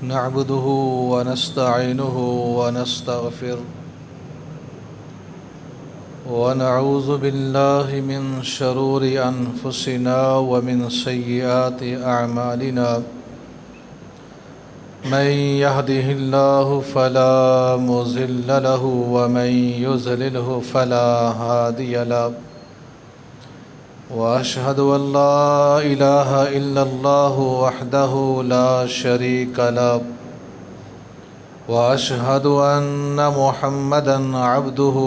نعبده ونستعينه ونستغفره ونعوذ بالله من شرور أنفسنا ومن سيئات أعمالنا من يهده الله فلا مضل له ومن يضلله فلا هادي له وأشهد أن لا إله إلا الله وحده لا شريك له وأشهد أن محمدًا عبده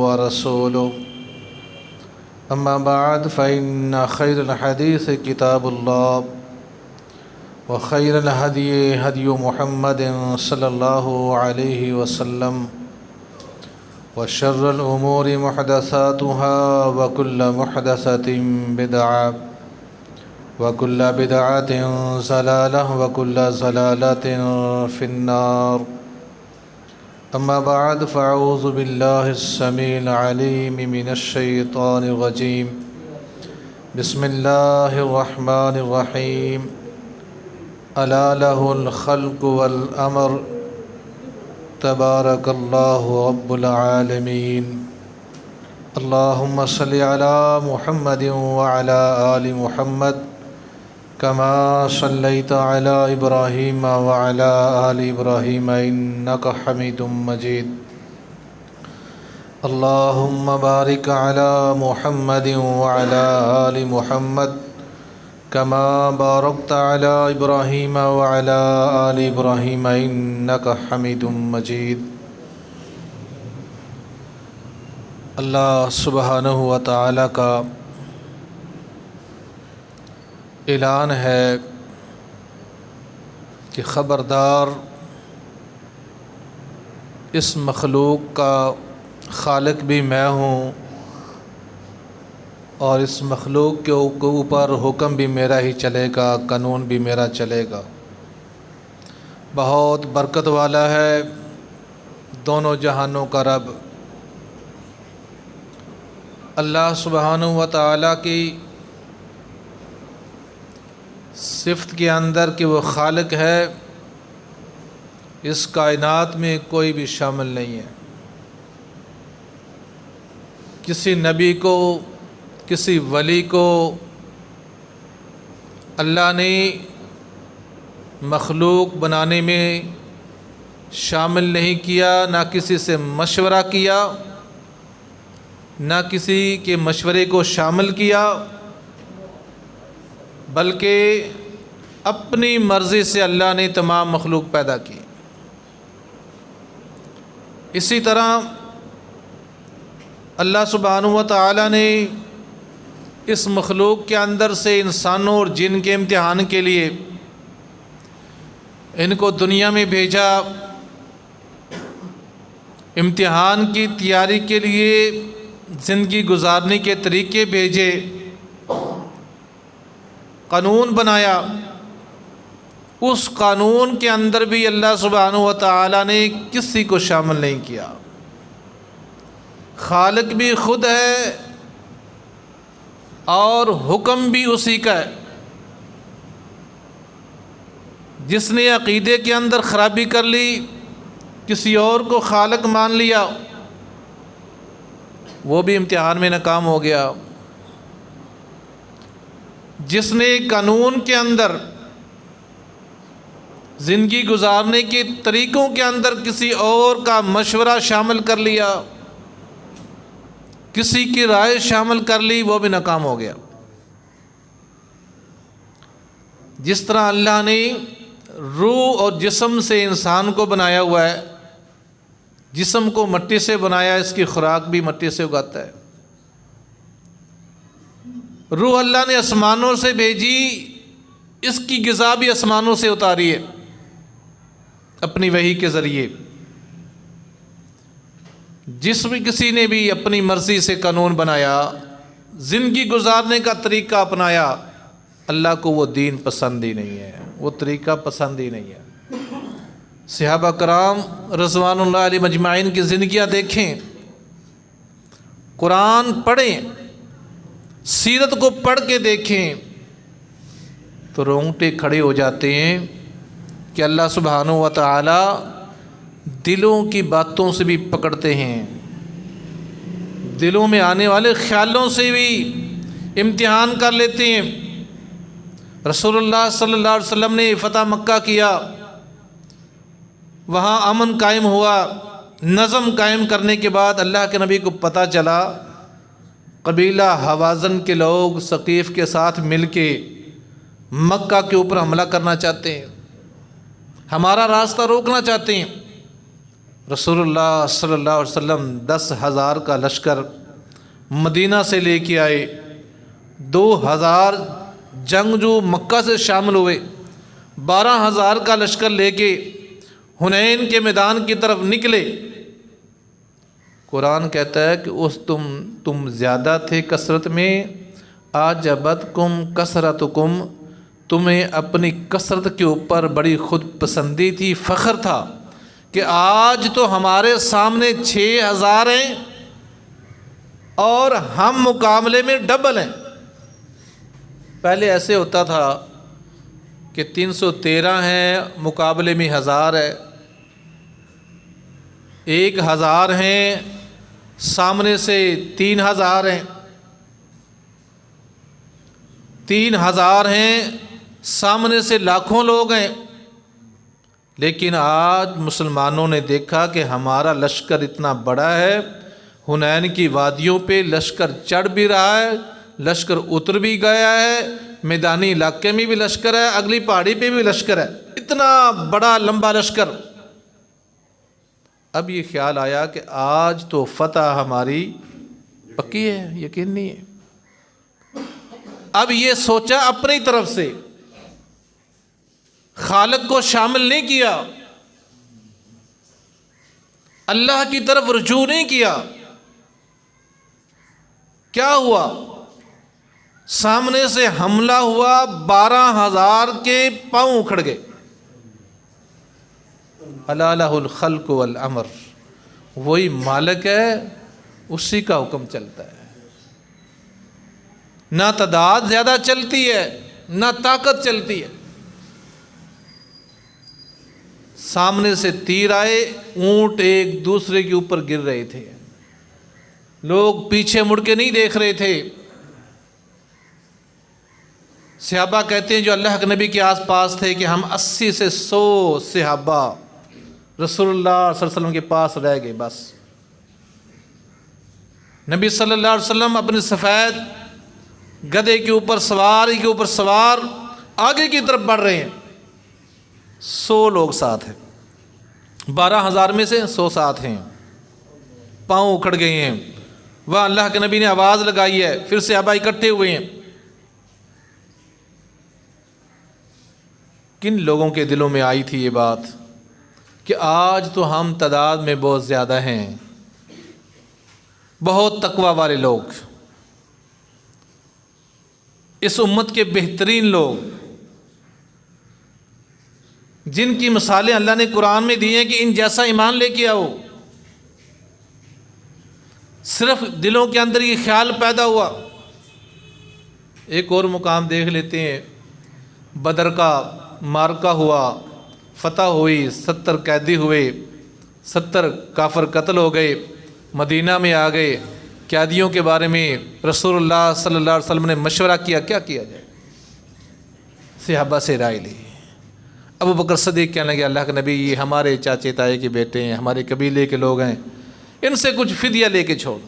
ورسوله أما بعد فإن خير الحديث كتاب الله وخير الهدي هدي محمد صلى الله عليه وسلم وشر الأمور محدثاتها وكل محدثة بدعة وكل بدعة ضلالة وكل ضلالة في النار أما بعد فأعوذ بالله السميع العليم من الشيطان الرجيم بسم الله الرحمن الرحيم ألا له الخلق والأمر تبارك الله رب العالمين اللهم صل على محمد وعلى آل محمد كما صليت على إبراهيم وعلى آل إبراهيم إنك حميد مجيد اللهم بارك على محمد وعلى آل محمد كما باركت على إبراهيم وعلى آل إبراهيم إنك حميد مجيد اللہ سبحانہ و تعالیٰ کا اعلان ہے کہ خبردار اس مخلوق کا خالق بھی میں ہوں اور اس مخلوق کے اوپر حکم بھی میرا ہی چلے گا، قانون بھی میرا چلے گا۔ بہت برکت والا ہے دونوں جہانوں کا رب اللہ سبحانہ و تعالیٰ کی صفت کے اندر کہ وہ خالق ہے، اس کائنات میں کوئی بھی شامل نہیں ہے۔ کسی نبی کو، کسی ولی کو اللہ نے مخلوق بنانے میں شامل نہیں کیا، نہ کسی سے مشورہ کیا، نہ کسی کے مشورے کو شامل کیا، بلکہ اپنی مرضی سے اللہ نے تمام مخلوق پیدا کی۔ اسی طرح اللہ سبحانہ و تعالیٰ نے اس مخلوق کے اندر سے انسانوں اور جن کے امتحان کے لیے ان کو دنیا میں بھیجا، امتحان کی تیاری کے لیے زندگی گزارنے کے طریقے بھیجے، قانون بنایا۔ اس قانون کے اندر بھی اللہ سبحانہ و تعالیٰ نے کسی کو شامل نہیں کیا۔ خالق بھی خود ہے اور حکم بھی اسی کا ہے۔ جس نے عقیدے کے اندر خرابی کر لی، کسی اور کو خالق مان لیا، وہ بھی امتحان میں ناکام ہو گیا۔ جس نے قانون کے اندر، زندگی گزارنے کے طریقوں کے اندر کسی اور کا مشورہ شامل کر لیا، کسی کی رائے شامل کر لی، وہ بھی ناکام ہو گیا۔ جس طرح اللہ نے روح اور جسم سے انسان کو بنایا ہوا ہے، جسم کو مٹی سے بنایا، اس کی خوراک بھی مٹی سے اگاتا ہے۔ روح اللہ نے آسمانوں سے بھیجی، اس کی غذا بھی آسمانوں سے اتاری ہے اپنی وحی کے ذریعے۔ جس بھی کسی نے بھی اپنی مرضی سے قانون بنایا، زندگی گزارنے کا طریقہ اپنایا، اللہ کو وہ دین پسند ہی نہیں ہے، وہ طریقہ پسند ہی نہیں ہے۔ صحابہ کرام رضوان اللہ علیہ مجمعین کی زندگیاں دیکھیں، قرآن پڑھیں، سیرت کو پڑھ کے دیکھیں تو رونگٹے کھڑے ہو جاتے ہیں کہ اللہ سبحانہ و تعالی دلوں کی باتوں سے بھی پکڑتے ہیں، دلوں میں آنے والے خیالوں سے بھی امتحان کر لیتے ہیں۔ رسول اللہ صلی اللہ علیہ وسلم نے فتح مکہ کیا، وہاں امن قائم ہوا، نظم قائم کرنے کے بعد اللہ کے نبی کو پتہ چلا قبیلہ حوازن کے لوگ ثقیف کے ساتھ مل کے مکہ کے اوپر حملہ کرنا چاہتے ہیں، ہمارا راستہ روکنا چاہتے ہیں۔ رسول اللہ صلی اللہ علیہ وسلم 10,000 کا لشکر مدینہ سے لے کے آئے، 2,000 جنگجو مکہ سے شامل ہوئے، 12,000 کا لشکر لے کے حنین کے میدان کی طرف نکلے۔ قرآن کہتا ہے کہ تم زیادہ تھے کثرت میں، اعجبتکم کثرتکم، تمہیں اپنی کثرت کے اوپر بڑی خود پسندی تھی، فخر تھا کہ آج تو ہمارے سامنے 6,000 ہیں اور ہم مقابلے میں ڈبل ہیں۔ پہلے ایسے ہوتا تھا کہ 313 ہیں مقابلے میں 1,000 ہے، 1,000 ہیں سامنے سے 3,000 ہیں، 3,000 ہیں سامنے سے لاکھوں لوگ ہیں۔ لیکن آج مسلمانوں نے دیکھا کہ ہمارا لشکر اتنا بڑا ہے، حنین کی وادیوں پہ لشکر چڑھ بھی رہا ہے، لشکر اتر بھی گیا ہے، میدانی علاقے میں بھی لشکر ہے، اگلی پہاڑی پہ بھی لشکر ہے، اتنا بڑا لمبا لشکر۔ اب یہ خیال آیا کہ آج تو فتح ہماری پکی ہے، یقینی ہے۔ اب یہ سوچا اپنی طرف سے، خالق کو شامل نہیں کیا، اللہ کی طرف رجوع نہیں کیا۔ کیا ہوا؟ سامنے سے حملہ ہوا، 12,000 کے پاؤں اکھڑ گئے۔ الا لہ الخلق والامر، وہی مالک ہے، اسی کا حکم چلتا ہے، نہ تعداد زیادہ چلتی ہے نہ طاقت چلتی ہے۔ سامنے سے تیر آئے، اونٹ ایک دوسرے کے اوپر گر رہے تھے، لوگ پیچھے مڑ کے نہیں دیکھ رہے تھے۔ صحابہ کہتے ہیں جو اللہ کے نبی کے آس پاس تھے کہ ہم 80 سے 100 صحابہ رسول اللہ صلی اللہ علیہ وسلم کے پاس رہ گئے۔ بس نبی صلی اللہ علیہ وسلم اپنے سفید گدھے کے اوپر سواری کے اوپر سوار آگے کی طرف بڑھ رہے ہیں، 100 لوگ ساتھ ہیں، 12,000 میں سے 100 ساتھ ہیں، پاؤں اکھڑ گئے ہیں۔ وہاں اللہ کے نبی نے آواز لگائی ہے، پھر صحابہ اکٹھے ہوئے ہیں۔ کن لوگوں کے دلوں میں آئی تھی یہ بات کہ آج تو ہم تعداد میں بہت زیادہ ہیں، بہت تقوی والے لوگ، اس امت کے بہترین لوگ، جن کی مثالیں اللہ نے قرآن میں دی ہیں کہ ان جیسا ایمان لے کے آؤ۔ صرف دلوں کے اندر یہ خیال پیدا ہوا۔ ایک اور مقام دیکھ لیتے ہیں، بدر کا معرکہ ہوا، فتح ہوئی، 70 قیدی ہوئے، 70 کافر قتل ہو گئے، مدینہ میں آ گئے۔ قیدیوں کے بارے میں رسول اللہ صلی اللہ علیہ وسلم نے مشورہ کیا، کیا کیا جائے؟ صحابہ سے رائے لی۔ ابو بکر صدیق کہنے لگے اللہ کے نبی یہ ہمارے چاچے تائے کے بیٹے ہیں، ہمارے قبیلے کے لوگ ہیں، ان سے کچھ فدیہ لے کے چھوڑ،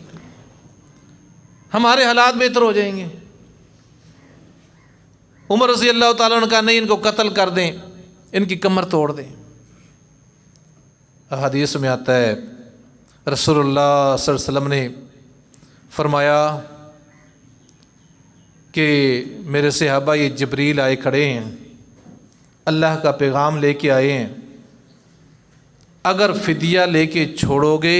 ہمارے حالات بہتر ہو جائیں گے۔ عمر رضی اللہ تعالیٰ نے کہا نہیں، ان کو قتل کر دیں، ان کی کمر توڑ دیں۔ حدیث میں آتا ہے رسول اللہ صلی اللہ علیہ وسلم نے فرمایا کہ میرے صحابہ یہ جبریل آئے کھڑے ہیں، اللہ کا پیغام لے کے آئے ہیں، اگر فدیہ لے کے چھوڑو گے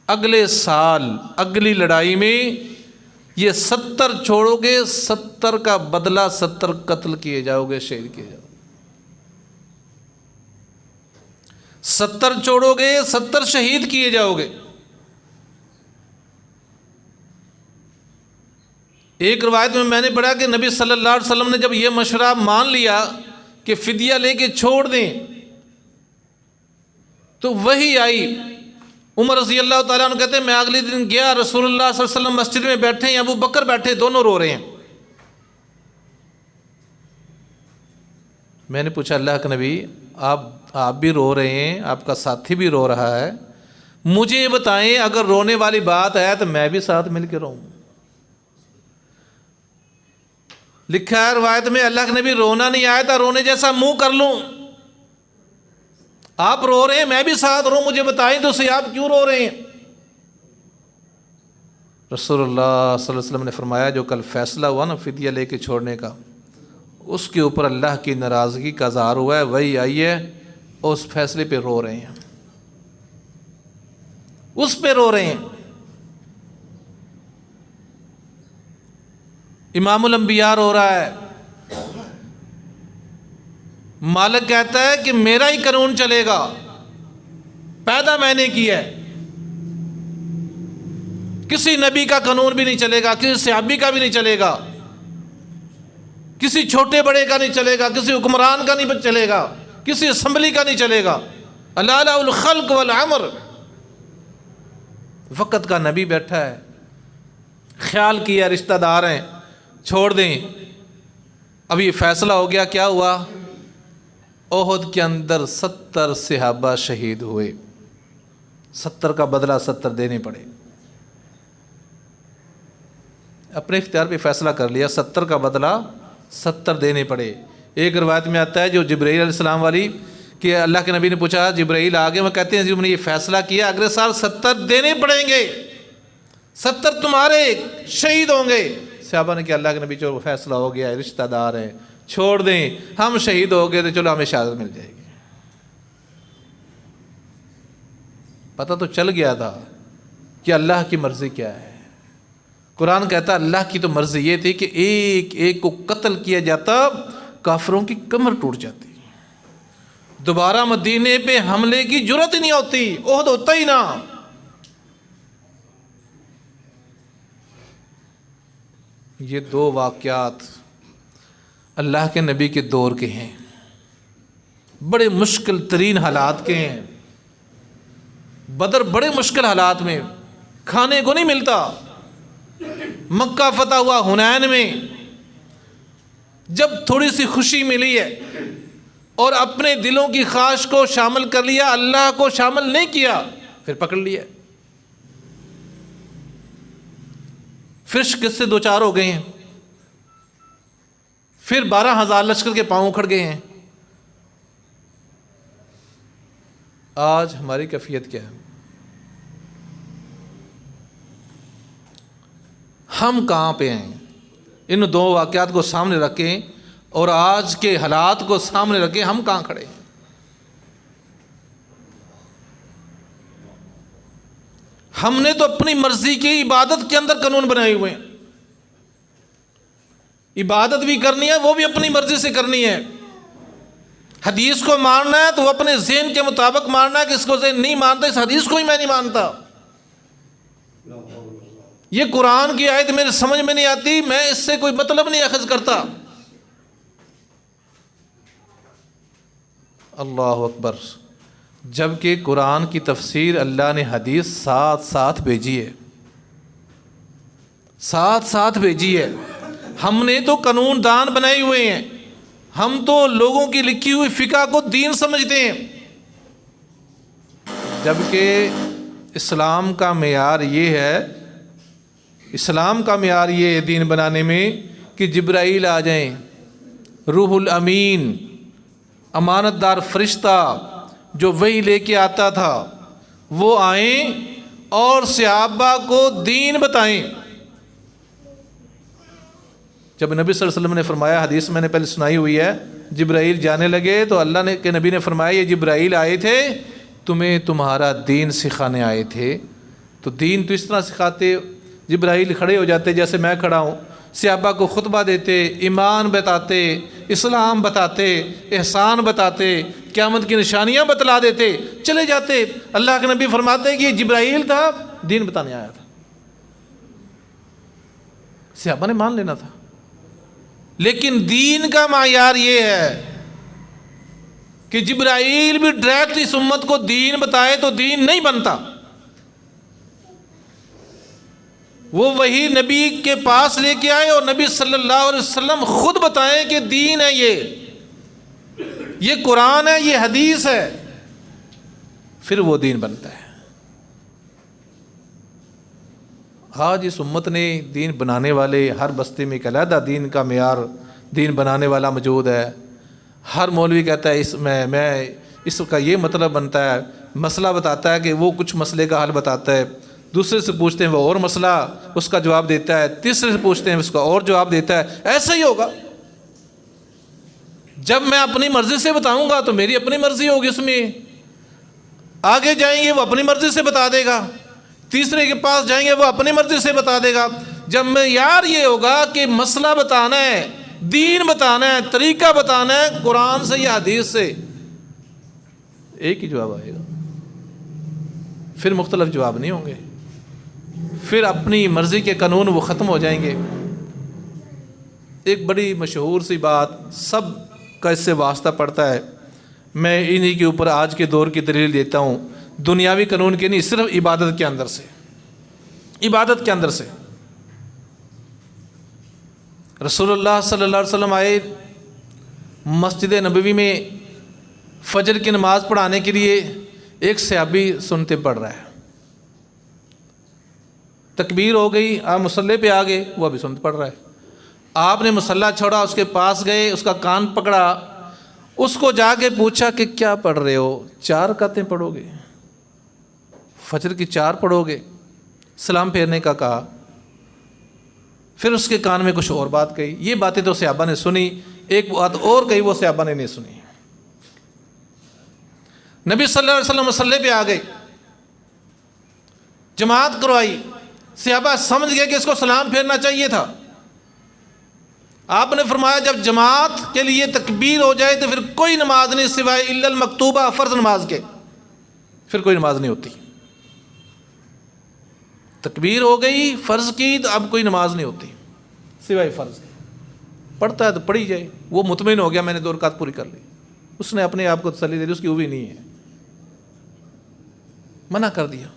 اگلے سال اگلی لڑائی میں یہ 70 چھوڑو گے، 70 کا بدلہ 70 قتل کیے جاؤ گے، شہید کیے جاؤ گے۔ 70 چھوڑو گے، 70 شہید کیے جاؤ گے۔ ایک روایت میں نے پڑھا کہ نبی صلی اللہ علیہ وسلم نے جب یہ مشورہ مان لیا کہ فدیہ لے کے چھوڑ دیں، تو وہی آئی۔ عمر رضی اللہ تعالیٰ عنہ کہتے ہیں میں اگلے دن گیا، رسول اللہ صلی اللہ علیہ وسلم مسجد میں بیٹھے ہیں، ابو بکر بیٹھے، دونوں رو رہے ہیں۔ میں نے پوچھا اللہ کے نبی آپ بھی رو رہے ہیں، آپ کا ساتھی بھی رو رہا ہے، مجھے یہ بتائیں اگر رونے والی بات ہے تو میں بھی ساتھ مل کے روؤں۔ لکھا ہے روایت میں اللہ کے نبی رونا نہیں آیا تھا، رونے جیسا منہ کر لوں۔ آپ رو رہے ہیں میں بھی ساتھ رو، مجھے بتائیں تو صحیح آپ کیوں رو رہے ہیں؟ رسول اللہ صلی اللہ علیہ وسلم نے فرمایا جو کل فیصلہ ہوا نا فدیہ لے کے چھوڑنے کا، اس کے اوپر اللہ کی ناراضگی کا اظہار ہوا ہے، وہی آئی ہے اور اس فیصلے پہ رو رہے ہیں، اس پہ رو رہے ہیں۔ امام الانبیاء رو رہا ہے، مالک کہتا ہے کہ میرا ہی قانون چلے گا، پیدا میں نے کیا ہے، کسی نبی کا قانون بھی نہیں چلے گا، کسی صحابی کا بھی نہیں چلے گا، کسی چھوٹے بڑے کا نہیں چلے گا، کسی حکمران کا نہیں چلے گا، کسی اسمبلی کا نہیں چلے گا۔ الا له الخلق والامر، وقت کا نبی بیٹھا ہے، خیال کیا رشتہ دار ہیں چھوڑ دیں۔ اب یہ فیصلہ ہو گیا، کیا ہوا؟ احد کے اندر 70 صحابہ شہید ہوئے، 70 کا بدلہ 70 دینے پڑے۔ اپنے اختیار پہ فیصلہ کر لیا، 70 کا بدلہ 70 دینے پڑے۔ ایک روایت میں آتا ہے جو جبرائیل علیہ السلام والی کہ اللہ کے نبی نے پوچھا جبرائیل آگے، وہ کہتے ہیں جی نے یہ فیصلہ کیا اگلے سال 70 دینے پڑیں گے، 70 تمہارے شہید ہوں گے۔ صحابہ نے کہ اللہ کے نبی جو فیصلہ ہو گیا ہے، رشتہ دار ہیں چھوڑ دیں، ہم شہید ہو گئے تو چلو ہمیں شہادت مل جائے گی۔ پتہ تو چل گیا تھا کہ اللہ کی مرضی کیا ہے۔ قرآن کہتا اللہ کی تو مرضی یہ تھی کہ ایک ایک کو قتل کیا جاتا، کافروں کی کمر ٹوٹ جاتی، دوبارہ مدینے پہ حملے کی جرت ہی نہیں ہوتی، احد ہوتا ہی نہ۔ یہ دو واقعات اللہ کے نبی کے دور کے ہیں، بڑے مشکل ترین حالات کے ہیں۔ بدر بڑے مشکل حالات میں، کھانے کو نہیں ملتا۔ مکہ فتح ہوا حنین میں، جب تھوڑی سی خوشی ملی ہے اور اپنے دلوں کی خواہش کو شامل کر لیا، اللہ کو شامل نہیں کیا، پھر پکڑ لیا، پھر شکست سے دو چار ہو گئے ہیں، پھر 12,000 لشکر کے پاؤں اکھڑ گئے ہیں۔ آج ہماری کیفیت کیا ہے؟ ہم کہاں پہ ہیں؟ ان دو واقعات کو سامنے رکھیں اور آج کے حالات کو سامنے رکھیں، ہم کہاں کھڑے ہیں؟ ہم نے تو اپنی مرضی کی عبادت کے اندر قانون بنائے ہوئے ہیں، عبادت بھی کرنی ہے وہ بھی اپنی مرضی سے کرنی ہے۔ حدیث کو ماننا ہے تو وہ اپنے ذہن کے مطابق ماننا ہے، کہ اس کو ذہن نہیں مانتا اس حدیث کو ہی میں نہیں مانتا، یہ قرآن کی آیت میرے سمجھ میں نہیں آتی، میں اس سے کوئی مطلب نہیں اخذ کرتا۔ اللہ اکبر! جبکہ قرآن کی تفسیر اللہ نے حدیث ساتھ ساتھ بھیجی ہے، ساتھ ساتھ بھیجی ہے۔ ہم نے تو قانون دان بنائے ہوئے ہیں، ہم تو لوگوں کی لکھی ہوئی فقہ کو دین سمجھتے ہیں، جبکہ اسلام کا معیار یہ ہے، اسلام کا معیار یہ ہے دین بنانے میں کہ جبرائیل آ جائیں، روح الامین، امانت دار فرشتہ جو وحی لے کے آتا تھا وہ آئیں اور صحابہ کو دین بتائیں۔ جب نبی صلی اللہ علیہ وسلم نے فرمایا، حدیث میں نے پہلے سنائی ہوئی ہے، جبرائیل جانے لگے تو اللہ نے کہ نبی نے فرمایا یہ جبرائیل آئے تھے تمہیں تمہارا دین سکھانے آئے تھے۔ تو دین تو اس طرح سکھاتے، جبرائیل کھڑے ہو جاتے جیسے میں کھڑا ہوں، صحابہ کو خطبہ دیتے، ایمان بتاتے، اسلام بتاتے، احسان بتاتے، قیامت کی نشانیاں بتلا دیتے، چلے جاتے۔ اللہ کے نبی فرماتے کہ یہ جبرائیل تھا، دین بتانے آیا تھا، صحابہ نے مان لینا تھا۔ لیکن دین کا معیار یہ ہے کہ جبرائیل بھی ڈائریکٹ اس امت کو دین بتائے تو دین نہیں بنتا، وہ وہی نبی کے پاس لے کے آئے اور نبی صلی اللہ علیہ وسلم خود بتائیں کہ دین ہے، یہ قرآن ہے، یہ حدیث ہے، پھر وہ دین بنتا ہے۔ آج اس امت نے دین بنانے والے، ہر بستی میں ایک علیحدہ دین کا معیار دین بنانے والا موجود ہے۔ ہر مولوی کہتا ہے اس کا یہ مطلب بنتا ہے، مسئلہ بتاتا ہے کہ وہ کچھ مسئلے کا حل بتاتا ہے، دوسرے سے پوچھتے ہیں وہ اور مسئلہ اس کا جواب دیتا ہے، تیسرے سے پوچھتے ہیں اس کا اور جواب دیتا ہے۔ ایسا ہی ہوگا، جب میں اپنی مرضی سے بتاؤں گا تو میری اپنی مرضی ہوگی، اس میں آگے جائیں گے وہ اپنی مرضی سے بتا دے گا، تیسرے کے پاس جائیں گے وہ اپنی مرضی سے بتا دے گا۔ جب معیار یہ ہوگا کہ مسئلہ بتانا ہے، دین بتانا ہے، طریقہ بتانا ہے قرآن سے یا حدیث سے، ایک ہی جواب آئے گا، پھر مختلف جواب نہیں ہوں گے، پھر اپنی مرضی کے قانون وہ ختم ہو جائیں گے۔ ایک بڑی مشہور سی بات سب کا اس سے واسطہ پڑتا ہے، میں انہی کے اوپر آج کے دور کی دلیل دیتا ہوں، دنیاوی قانون کے نہیں، صرف عبادت کے اندر سے، عبادت کے اندر سے۔ رسول اللہ صلی اللہ علیہ وسلم آئے مسجد نبوی میں فجر کی نماز پڑھانے کے لیے، ایک صحابی سنتے پڑھ رہا ہے، تکبیر ہو گئی، آپ مصلی پہ آ گئے، وہ ابھی سنتے پڑھ رہا ہے، آپ نے مصلی چھوڑا، اس کے پاس گئے، اس کا کان پکڑا، اس کو جا کے پوچھا کہ کیا پڑھ رہے ہو؟ 4 رکعتیں پڑھو گے؟ فجر کی 4 پڑھو گے؟ سلام پھیرنے کا کہا، پھر اس کے کان میں کچھ اور بات کہی، یہ باتیں تو صحابہ نے سنی، ایک بات اور کہی وہ صحابہ نے نہیں سنی۔ نبی صلی اللہ علیہ وسلم مصلی پہ آ گئے، جماعت کروائی، صحابہ سمجھ گئے کہ اس کو سلام پھیرنا چاہیے تھا، آپ نے فرمایا جب جماعت کے لیے تکبیر ہو جائے تو پھر کوئی نماز نہیں سوائے الا المکتوبہ، فرض نماز کے، پھر کوئی نماز نہیں ہوتی۔ تکبیر ہو گئی فرض کی تو اب کوئی نماز نہیں ہوتی سوائے فرض کے، پڑھتا ہے تو پڑھی جائے، وہ مطمئن ہو گیا میں نے 2 رکعت پوری کر لی، اس نے اپنے آپ کو تسلی دے دی، اس کی وہ بھی نہیں ہے، منع کر دیا۔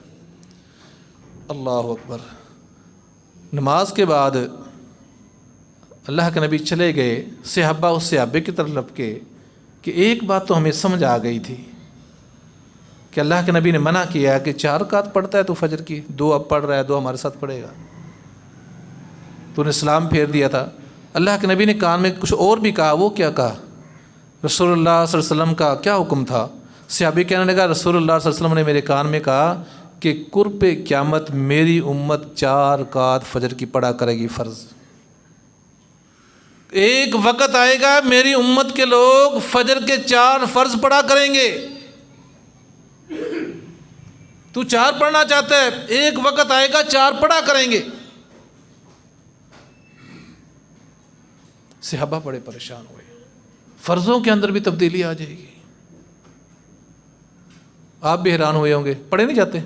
اللہ اکبر۔ نماز کے بعد اللہ کے نبی چلے گئے، صحابہ اس صحابے کی طرف لپکے کہ ایک بات تو ہمیں سمجھ آ گئی تھی کہ اللہ کے نبی نے منع کیا کہ 4 رکعت پڑھتا ہے تو فجر کی، 2 اب پڑھ رہا ہے، 2 ہمارے ساتھ پڑھے گا، تو نے سلام پھیر دیا تھا۔ اللہ کے نبی نے کان میں کچھ اور بھی کہا، وہ کیا کہا؟ رسول اللہ صلی اللہ علیہ وسلم کا کیا حکم تھا؟ صحابی کہنے لگا رسول اللہ صلی اللہ علیہ وسلم نے میرے کان میں کہا کہ قرب قیامت میری امت 4 رکعت فجر کی پڑھا کرے گی فرض، ایک وقت آئے گا میری امت کے لوگ فجر کے 4 فرض پڑھا کریں گے، تو 4 پڑھنا چاہتا ہے، ایک وقت آئے گا 4 پڑھا کریں گے۔ صحابہ بڑے پریشان ہوئے، فرضوں کے اندر بھی تبدیلی آ جائے گی۔ آپ بھی حیران ہوئے ہوں گے، پڑھے نہیں جاتے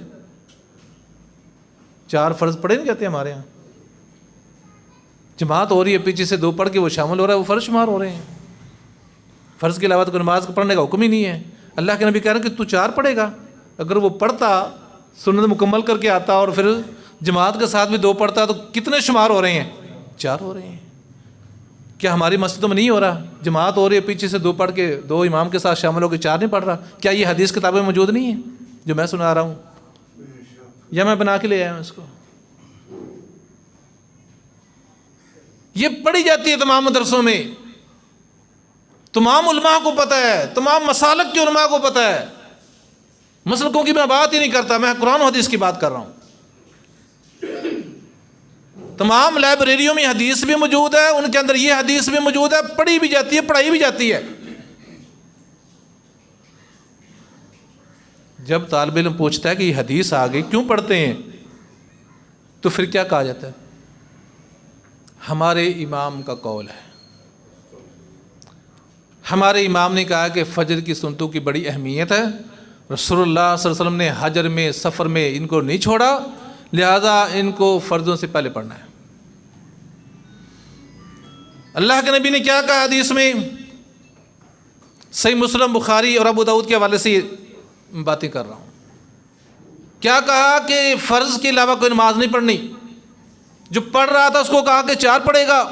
4 فرض پڑھے نہیں جاتے ہمارے ہاں، جماعت ہو رہی ہے پیچھے سے 2 پڑھ کے وہ شامل ہو رہا ہے، وہ فرض شمار ہو رہے ہیں، فرض کے علاوہ تو نماز پڑھنے کا حکم ہی نہیں ہے۔ اللہ کے نبی کہہ رہے ہیں کہ تو 4 پڑھے گا، اگر وہ پڑھتا سنت مکمل کر کے آتا اور پھر جماعت کے ساتھ بھی 2 پڑھتا تو کتنے شمار ہو رہے ہیں؟ 4 ہو رہے ہیں۔ کیا ہماری مسجدوں میں نہیں ہو رہا؟ جماعت ہو رہی ہے پیچھے سے 2 پڑھ کے 2 امام کے ساتھ شامل ہو کے 4 نہیں پڑھ رہا؟ کیا یہ حدیث کتابیں موجود نہیں ہیں جو میں سنا رہا ہوں، یا میں بنا کے لے آیا ہوں اس کو؟ یہ پڑھی جاتی ہے تمام مدرسوں میں، تمام علماء کو پتہ ہے، تمام مسالک کے علماء کو پتہ ہے، مسلکوں کی میں بات ہی نہیں کرتا، میں قرآن و حدیث کی بات کر رہا ہوں۔ تمام لائبریریوں میں حدیث بھی موجود ہے، ان کے اندر یہ حدیث بھی موجود ہے، پڑھی بھی جاتی ہے، پڑھائی بھی جاتی ہے۔ جب طالب علم پوچھتا ہے کہ یہ حدیث آ گئی کیوں پڑھتے ہیں، تو پھر کیا کہا جاتا ہے؟ ہمارے امام کا قول ہے، ہمارے امام نے کہا کہ فجر کی سنتوں کی بڑی اہمیت ہے، رسول اللہ صلی اللہ علیہ وسلم نے حجر میں سفر میں ان کو نہیں چھوڑا، لہذا ان کو فرضوں سے پہلے پڑھنا ہے۔ اللہ کے نبی نے کیا کہا حدیث میں؟ صحیح مسلم، بخاری اور ابو داؤد کے حوالے سے یہ باتیں کر رہا ہوں۔ کیا کہا کہ فرض کے علاوہ کوئی نماز نہیں پڑھنی، جو پڑھ رہا تھا اس کو کہا کہ 4 پڑھے گا،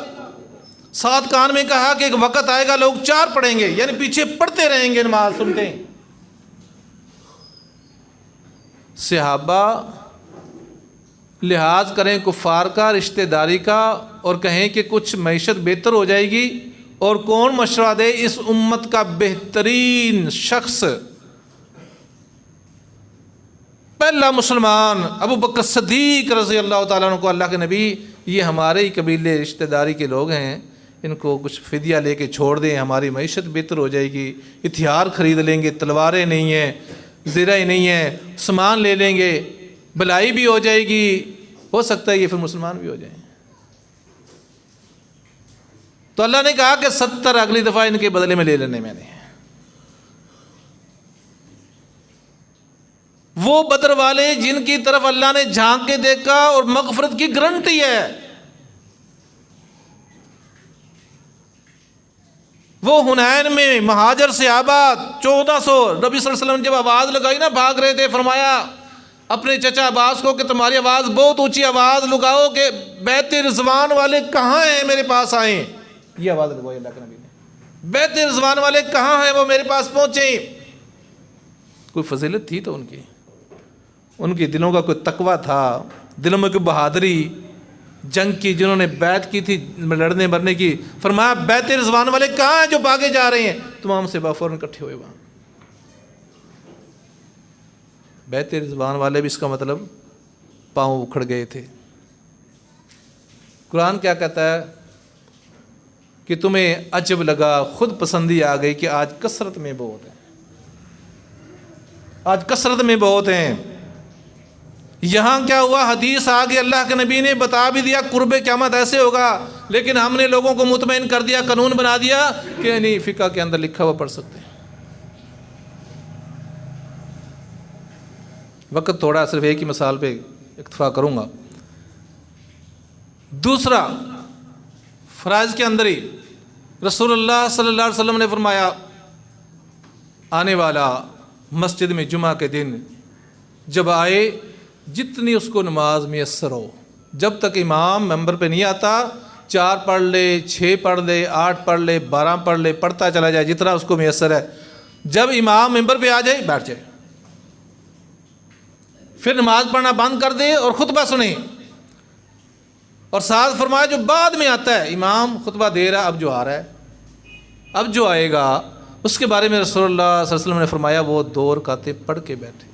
ساتھ کان میں کہا کہ ایک وقت آئے گا لوگ 4 پڑھیں گے، یعنی پیچھے پڑھتے رہیں گے، نماز سنتے ہیں۔ صحابہ لحاظ کریں کفار کا، رشتہ داری کا، اور کہیں کہ کچھ معیشت بہتر ہو جائے گی، اور کون مشورہ دے؟ اس امت کا بہترین شخص، پہلا مسلمان ابو بکر صدیق رضی اللہ تعالیٰ عنہ کو اللہ کے نبی یہ ہمارے ہی قبیلے رشتہ داری کے لوگ ہیں، ان کو کچھ فدیہ لے کے چھوڑ دیں، ہماری معیشت بہتر ہو جائے گی، ہتھیار خرید لیں گے، تلواریں نہیں ہیں، زرہ نہیں ہیں، سامان لے لیں گے، بلائی بھی ہو جائے گی، ہو سکتا ہے یہ پھر مسلمان بھی ہو جائیں۔ تو اللہ نے کہا کہ 70 اگلی دفعہ ان کے بدلے میں لے لینے میں نے۔ وہ بدر والے جن کی طرف اللہ نے جھانک کے دیکھا اور مغفرت کی گارنٹی ہے، وہ حنین میں مہاجر صحابہ 1400، نبی صلی اللہ علیہ وسلم نے جب آواز لگائی نا، بھاگ رہے تھے، فرمایا اپنے چچا عباس کو کہ تمہاری آواز بہت اونچی آواز لگاؤ کہ بیت رضوان والے کہاں ہیں، میرے پاس آئیں۔ یہ آواز لگوائی اللہ کے نبی نے، بیت رضوان والے کہاں ہیں، وہ میرے پاس پہنچیں۔ کوئی فضیلت تھی تو ان کی دلوں کا کوئی تقویٰ تھا، دلوں میں کوئی بہادری جنگ کی، جنہوں نے بیعت کی تھی لڑنے مرنے کی۔ فرمایا بیت رضوان والے کہاں ہیں جو بھاگے جا رہے ہیں؟ تمام سے فوراً اکٹھے ہوئے وہاں۔ بیت رضوان والے بھی اس کا مطلب پاؤں اکھڑ گئے تھے۔ قرآن کیا کہتا ہے کہ تمہیں عجب لگا، خود پسندی آ گئی کہ آج کثرت میں بہت ہیں، آج کثرت میں بہت ہیں۔ یہاں کیا ہوا؟ حدیث آگے اللہ کے نبی نے بتا بھی دیا قرب قیامت ایسے ہوگا، لیکن ہم نے لوگوں کو مطمئن کر دیا، قانون بنا دیا کہ نہیں، فقہ کے اندر لکھا ہوا پڑھ سکتے ہیں۔ وقت تھوڑا، صرف ایک ہی مثال پہ اکتفا کروں گا۔ دوسرا، فرائض کے اندر ہی رسول اللہ صلی اللہ علیہ وسلم نے فرمایا آنے والا مسجد میں جمعہ کے دن جب آئے، جتنی اس کو نماز میسر ہو، جب تک امام ممبر پہ نہیں آتا 4 پڑھ لے، 6 پڑھ لے، 8 پڑھ لے، 12 پڑھ لے، پڑھتا چلا جائے جتنا اس کو میسر ہے۔ جب امام ممبر پہ آ جائے بیٹھ جائے، پھر نماز پڑھنا بند کر دے اور خطبہ سنے۔ اور ساتھ فرمایا جو بعد میں آتا ہے، امام خطبہ دے رہا، اب جو آ رہا ہے، اب جو آئے گا، اس کے بارے میں رسول اللہ صلی اللہ علیہ وسلم نے فرمایا وہ 2 رکعتیں پڑھ کے بیٹھے،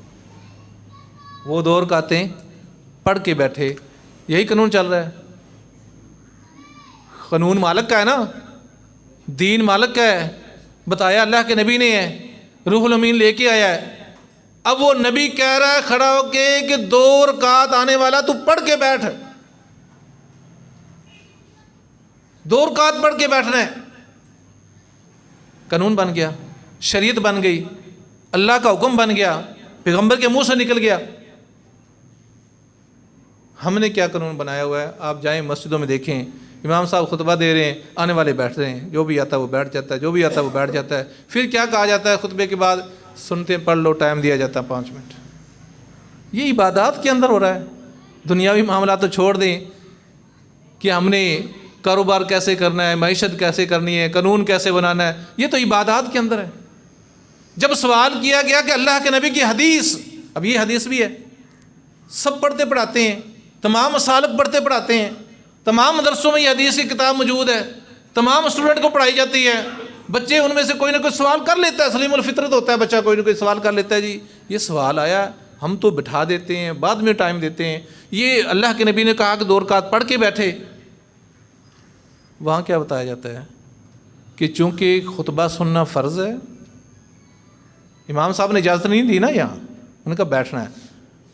وہ 2 رکعتیں پڑھ کے بیٹھے۔ یہی قانون چل رہا ہے۔ قانون مالک کا ہے نا، دین مالک کا ہے، بتایا اللہ کے نبی نے ہے، روح الامین لے کے آیا ہے۔ اب وہ نبی کہہ رہا ہے کھڑا ہو کے کہ 2 رکعت آنے والا تو پڑھ کے بیٹھ، 2 رکعت پڑھ کے بیٹھنا ہے۔ قانون بن گیا، شریعت بن گئی، اللہ کا حکم بن گیا، پیغمبر کے منہ سے نکل گیا۔ ہم نے کیا قانون بنایا ہوا ہے؟ آپ جائیں مسجدوں میں دیکھیں، امام صاحب خطبہ دے رہے ہیں، آنے والے بیٹھ رہے ہیں، جو بھی آتا ہے وہ بیٹھ جاتا ہے، جو بھی آتا ہے وہ بیٹھ جاتا ہے۔ پھر کیا کہا جاتا ہے خطبے کے بعد؟ سنتے پڑھ لو، ٹائم دیا جاتا ہے 5 منٹ۔ یہ عبادات کے اندر ہو رہا ہے۔ دنیاوی معاملات تو چھوڑ دیں کہ ہم نے کاروبار کیسے کرنا ہے، معیشت کیسے کرنی ہے، قانون کیسے بنانا ہے، یہ تو عبادات کے اندر ہے۔ جب سوال کیا گیا کہ اللہ کے نبی کی حدیث، اب یہ حدیث بھی ہے، سب پڑھتے پڑھاتے ہیں، تمام مسالک پڑھتے پڑھاتے ہیں، تمام مدرسوں میں یہ حدیث کی کتاب موجود ہے، تمام اسٹوڈنٹ کو پڑھائی جاتی ہے، بچے ان میں سے کوئی نہ کوئی سوال کر لیتا ہے، سلیم الفطرت ہوتا ہے بچہ، کوئی نہ کوئی سوال کر لیتا ہے، جی یہ سوال آیا، ہم تو بٹھا دیتے ہیں، بعد میں ٹائم دیتے ہیں۔ یہ اللہ کے نبی نے کہا کہ 2 رکعت پڑھ کے بیٹھے۔ وہاں کیا بتایا جاتا ہے کہ چونکہ خطبہ سننا فرض ہے، امام صاحب نے اجازت نہیں دی نا، یہاں ان کا بیٹھنا ہے،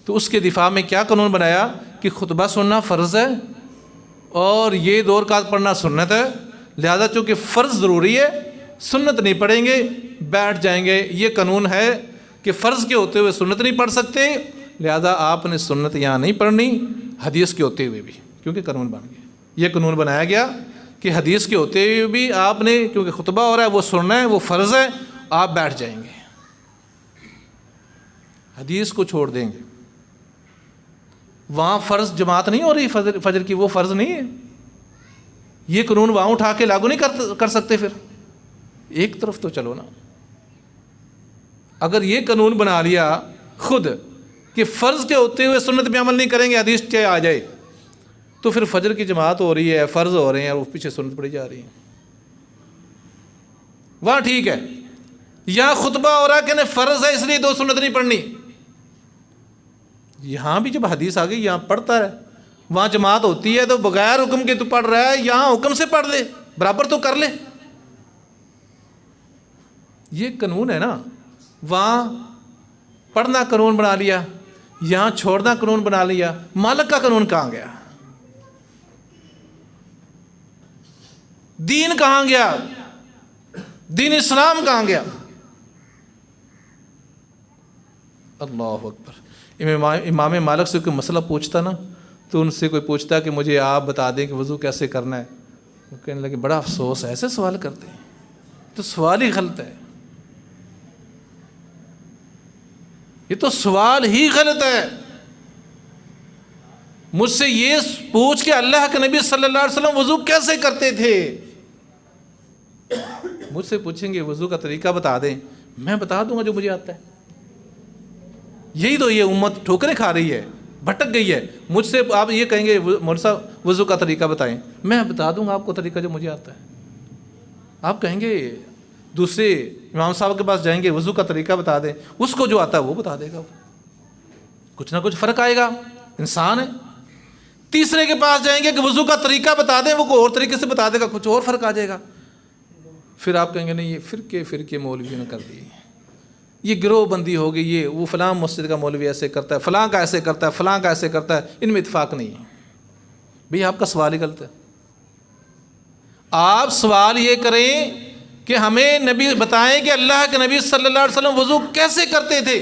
تو اس کے دفاع میں کیا قانون بنایا کہ خطبہ سننا فرض ہے اور یہ 2 رکعت پڑھنا سنت ہے، لہذا چونکہ فرض ضروری ہے، سنت نہیں پڑھیں گے، بیٹھ جائیں گے۔ یہ قانون ہے کہ فرض کے ہوتے ہوئے سنت نہیں پڑھ سکتے، لہذا آپ نے سنت یہاں نہیں پڑھنی حدیث کے ہوتے ہوئے بھی، کیونکہ قانون بن گیا۔ یہ قانون بنایا گیا کہ حدیث کے ہوتے ہوئے بھی آپ نے، کیونکہ خطبہ ہو رہا ہے وہ سننا ہے، وہ فرض ہے، آپ بیٹھ جائیں گے، حدیث کو چھوڑ دیں گے۔ وہاں فرض جماعت نہیں ہو رہی فجر کی، وہ فرض نہیں ہے، یہ قانون وہاں اٹھا کے لاگو نہیں کر سکتے۔ پھر ایک طرف تو چلو نا۔ اگر یہ قانون بنا لیا خود کہ فرض کے ہوتے ہوئے سنت میں عمل نہیں کریں گے، حدیث چاہے آ جائے، تو پھر فجر کی جماعت ہو رہی ہے، فرض ہو رہے ہیں، اور وہ پیچھے سنت پڑی جا رہی ہے۔ وہاں ٹھیک ہے، یہاں خطبہ ہو رہا کہ فرض ہے اس لیے 2 سنت نہیں پڑھنی، یہاں بھی جب حدیث آ گئی یہاں پڑھتا ہے، وہاں جماعت ہوتی ہے تو بغیر حکم کے تو پڑھ رہا ہے، یہاں حکم سے پڑھ لے، برابر تو کر لے۔ یہ قانون ہے نا، وہاں پڑھنا قانون بنا لیا، یہاں چھوڑنا قانون بنا لیا، مالک کا قانون کہاں گیا؟ دین کہاں گیا؟ دین اسلام کہاں گیا؟ اللہ اکبر۔ امام مالک سے کوئی مسئلہ پوچھتا نا تو ان سے کوئی پوچھتا کہ مجھے آپ بتا دیں کہ وضو کیسے کرنا ہے، وہ کہنے لگے بڑا افسوس ہے ایسے سوال کرتے ہیں، تو سوال ہی غلط ہے، یہ تو سوال ہی غلط ہے۔ مجھ سے یہ پوچھ کہ اللہ کے نبی صلی اللہ علیہ وسلم وضو کیسے کرتے تھے، مجھ سے پوچھیں گے وضو کا طریقہ بتا دیں، میں بتا دوں گا جو مجھے آتا ہے۔ یہی تو یہ امت ٹھوکریں کھا رہی ہے، بھٹک گئی ہے۔ مجھ سے آپ یہ کہیں گے مولوی صاحب وضو کا طریقہ بتائیں، میں بتا دوں گا آپ کو طریقہ جو مجھے آتا ہے۔ آپ کہیں گے دوسرے امام صاحب کے پاس جائیں گے وضو کا طریقہ بتا دیں، اس کو جو آتا ہے وہ بتا دے گا، کچھ نہ کچھ فرق آئے گا، انسان ہے۔ تیسرے کے پاس جائیں گے کہ وضو کا طریقہ بتا دیں، وہ کوئی اور طریقے سے بتا دے گا، کچھ اور فرق آ جائے گا۔ پھر آپ کہیں گے نہیں یہ فرقے مولوی نے کر دی، یہ گروہ بندی ہوگی، یہ وہ فلاں مسجد کا مولوی ایسے کرتا ہے، فلاں کا ایسے کرتا ہے، فلاں کا ایسے کرتا ہے، ان میں اتفاق نہیں ہے۔ بھئی آپ کا سوال ہی غلط ہے۔ آپ سوال یہ کریں کہ ہمیں نبی بتائیں کہ اللہ کے نبی صلی اللہ علیہ وسلم وضو کیسے کرتے تھے۔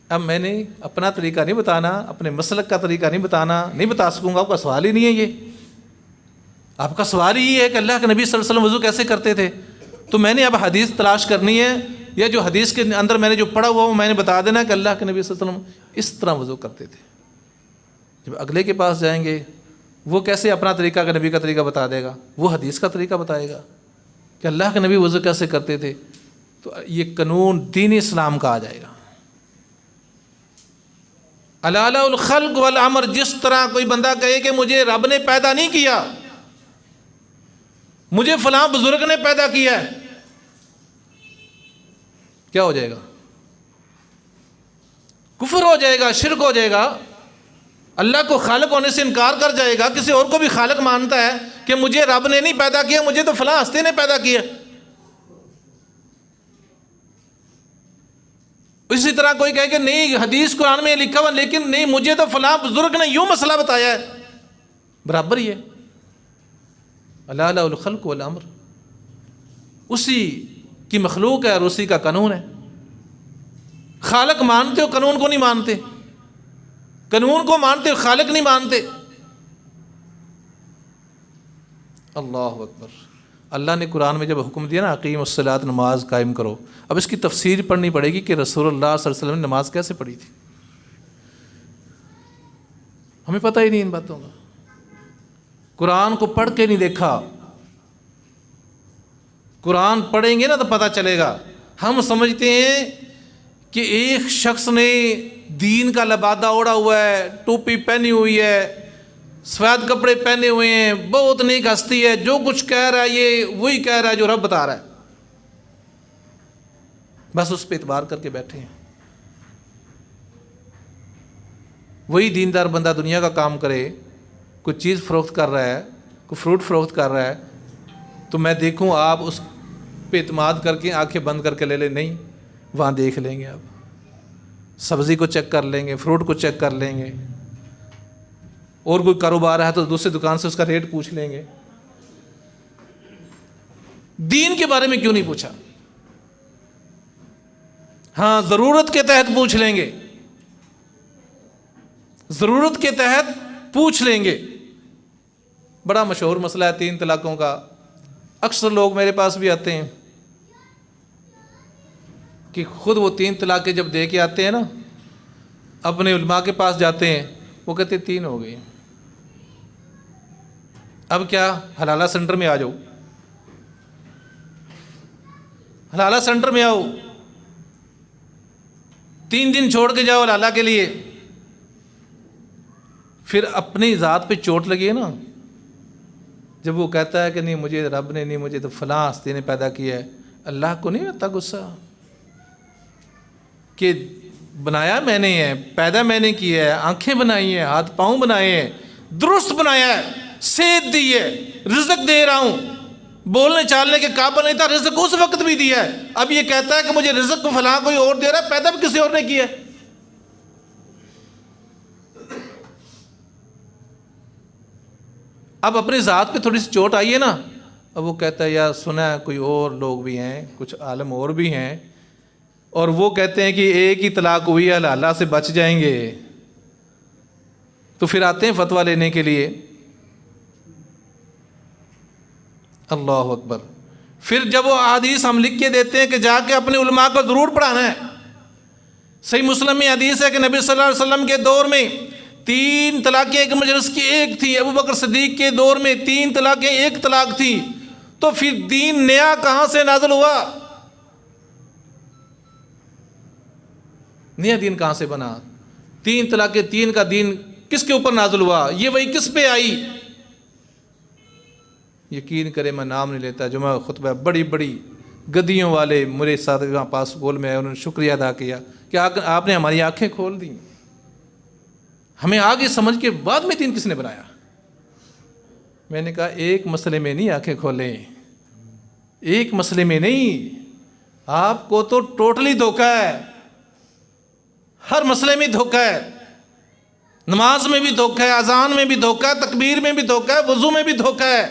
اب میں نے اپنا طریقہ نہیں بتانا، اپنے مسلک کا طریقہ نہیں بتانا، نہیں بتا سکوں گا، آپ کا سوال ہی نہیں ہے یہ۔ آپ کا سوال ہی ہے کہ اللہ کے نبی صلی اللہ علیہ وسلم وضو کیسے کرتے تھے، تو میں نے اب حدیث تلاش کرنی ہے، یا جو حدیث کے اندر میں نے جو پڑھا ہوا وہ میں نے بتا دینا کہ اللہ کے نبی صلی اللہ علیہ وسلم اس طرح وضو کرتے تھے۔ جب اگلے کے پاس جائیں گے وہ کیسے اپنا طریقہ کہ نبی کا طریقہ بتا دے گا، وہ حدیث کا طریقہ بتائے گا کہ اللہ کے نبی وضو کیسے کرتے تھے، تو یہ قانون دین اسلام کا آ جائے گا۔ الالا الخلق والامر، جس طرح کوئی بندہ کہے کہ مجھے رب نے پیدا نہیں کیا، مجھے فلاں بزرگ نے پیدا کیا ہے، کیا ہو جائے گا؟ کفر ہو جائے گا، شرک ہو جائے گا، اللہ کو خالق ہونے سے انکار کر جائے گا، کسی اور کو بھی خالق مانتا ہے کہ مجھے رب نے نہیں پیدا کیا، مجھے تو فلاں ہستی نے پیدا کیا۔ اسی طرح کوئی کہے کہ نہیں حدیث قرآن میں لکھا ہوا لیکن نہیں مجھے تو فلاں بزرگ نے یوں مسئلہ بتایا ہے، برابر ہی ہے۔ الالا الخلق والامر، اسی کی مخلوق ہے اور اسی کا قانون ہے۔ خالق مانتے ہو، قانون کو نہیں مانتے، قانون کو مانتے ہو، خالق نہیں مانتے۔ اللہ اکبر۔ اللہ نے قرآن میں جب حکم دیا نا اقیم الصلاۃ، نماز قائم کرو، اب اس کی تفسیر پڑھنی پڑے گی کہ رسول اللہ صلی اللہ علیہ وسلم نے نماز کیسے پڑھی تھی، ہمیں پتہ ہی نہیں ان باتوں کا، قرآن کو پڑھ کے نہیں دیکھا۔ قرآن پڑھیں گے نا تو پتہ چلے گا۔ ہم سمجھتے ہیں کہ ایک شخص نے دین کا لبادہ اوڑھا ہوا ہے، ٹوپی پہنی ہوئی ہے، سفید کپڑے پہنے ہوئے ہیں، بہت نیک ہستی ہے، جو کچھ کہہ رہا ہے یہ وہی کہہ رہا ہے جو رب بتا رہا ہے، بس اس پہ اعتبار کر کے بیٹھے ہیں۔ وہی دیندار بندہ دنیا کا کام کرے، کوئی چیز فروخت کر رہا ہے، کوئی فروٹ فروخت کر رہا ہے، تو میں دیکھوں آپ اس پہ اعتماد کر کے آنکھیں بند کر کے لے لیں، نہیں، وہاں دیکھ لیں گے، آپ سبزی کو چیک کر لیں گے، فروٹ کو چیک کر لیں گے، اور کوئی کاروبار ہے تو دوسری دکان سے اس کا ریٹ پوچھ لیں گے۔ دین کے بارے میں کیوں نہیں پوچھا؟ ہاں ضرورت کے تحت پوچھ لیں گے، ضرورت کے تحت پوچھ لیں گے۔ بڑا مشہور مسئلہ ہے 3 طلاقوں کا، اکثر لوگ میرے پاس بھی آتے ہیں کہ خود وہ 3 طلاقیں جب دے کے آتے ہیں نا، اپنے علماء کے پاس جاتے ہیں، وہ کہتے 3 ہو گئی، اب کیا حلالہ سینٹر میں آ جاؤ، حلالہ سینٹر میں آؤ، 3 دن چھوڑ کے جاؤ حلالہ کے لیے۔ پھر اپنی ذات پہ چوٹ لگی ہے نا، جب وہ کہتا ہے کہ نہیں مجھے رب نے نہیں، مجھے تو فلاں ہستی نے پیدا کیا ہے، اللہ کو نہیں ہوتا غصہ کہ بنایا میں نے ہے، پیدا میں نے کیا ہے، آنکھیں بنائی ہیں، ہاتھ پاؤں بنائے ہیں، درست بنایا ہے، صحت دی ہے، رزق دے رہا ہوں، بولنے چالنے کے قابل نہیں تھا، رزق اس وقت بھی دیا ہے، اب یہ کہتا ہے کہ مجھے رزق کو فلاں کوئی اور دے رہا ہے، پیدا بھی کسی اور نے کیا ہے۔ اب اپنی ذات پہ تھوڑی سی چوٹ آئی ہے نا، اب وہ کہتا ہے یار سنا ہے کوئی اور لوگ بھی ہیں، کچھ عالم اور بھی ہیں، اور وہ کہتے ہیں کہ ایک ہی طلاق ہوئی ہے، اللہ سے بچ جائیں گے، تو پھر آتے ہیں فتویٰ لینے کے لیے۔ اللہ اکبر۔ پھر جب وہ احادیث ہم لکھ کے دیتے ہیں کہ جا کے اپنے علماء کو ضرور پڑھانا ہے۔ صحیح مسلم میں حدیث ہے کہ نبی صلی اللہ علیہ وسلم کے دور میں 3 طلاقیں ایک مجلس کی ایک تھی، ابو بکر صدیق کے دور میں 3 طلاقیں ایک طلاق تھی، تو پھر دین نیا کہاں سے نازل ہوا؟ نیا دین کہاں سے بنا؟ 3 طلاقیں 3 کا دین کس کے اوپر نازل ہوا؟ یہ وہی کس پہ آئی؟ یقین کرے میں نام نہیں لیتا، جمعہ خطبہ بڑی بڑی گدیوں والے میرے ساتھ وہاں پاس گول میں آئے، انہوں نے شکریہ ادا کیا کہ آپ نے ہماری آنکھیں کھول دیں، ہمیں آگے سمجھ کے بعد میں دین کس نے بنایا؟ میں نے کہا ایک مسئلے میں نہیں آنکھیں کھولیں، ایک مسئلے میں نہیں، آپ کو تو ٹوٹلی دھوکہ ہے، ہر مسئلے میں دھوکہ ہے، نماز میں بھی دھوکہ ہے، اذان میں بھی دھوکہ ہے، تکبیر میں بھی دھوکہ ہے، وضو میں بھی دھوکہ ہے،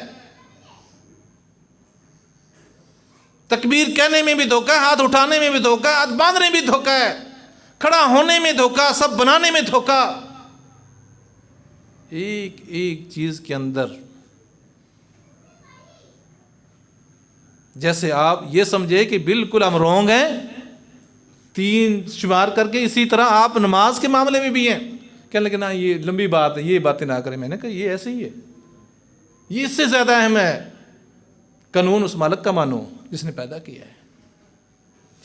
تکبیر کہنے میں بھی دھوکہ ہے، ہاتھ اٹھانے میں بھی دھوکہ ہے، ہاتھ باندھنے میں بھی دھوکہ ہے، کھڑا ہونے میں دھوکہ، سب بنانے میں دھوکہ، ایک ایک چیز کے اندر جیسے آپ یہ سمجھے کہ بالکل ہم رونگ ہیں، 3 شمار کر کے، اسی طرح آپ نماز کے معاملے میں بھی ہیں، کہنے لگے نا یہ لمبی بات ہے، یہ باتیں نہ کریں۔ میں نے کہا یہ ایسے ہی ہے، یہ اس سے زیادہ اہم ہے، قانون اس مالک کا مانو جس نے پیدا کیا ہے۔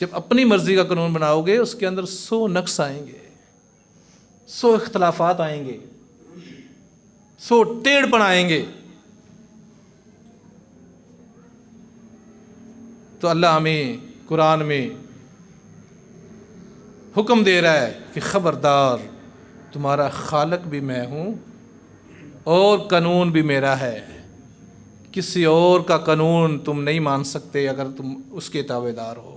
جب اپنی مرضی کا قانون بناؤ گے اس کے اندر 100 نقص آئیں گے، 100 اختلافات آئیں گے، 100 ٹیڑھ پن آئیں گے۔ تو اللہ ہمیں قرآن میں حکم دے رہا ہے کہ خبردار، تمہارا خالق بھی میں ہوں اور قانون بھی میرا ہے، کسی اور کا قانون تم نہیں مان سکتے اگر تم اس کے تابع دار ہو،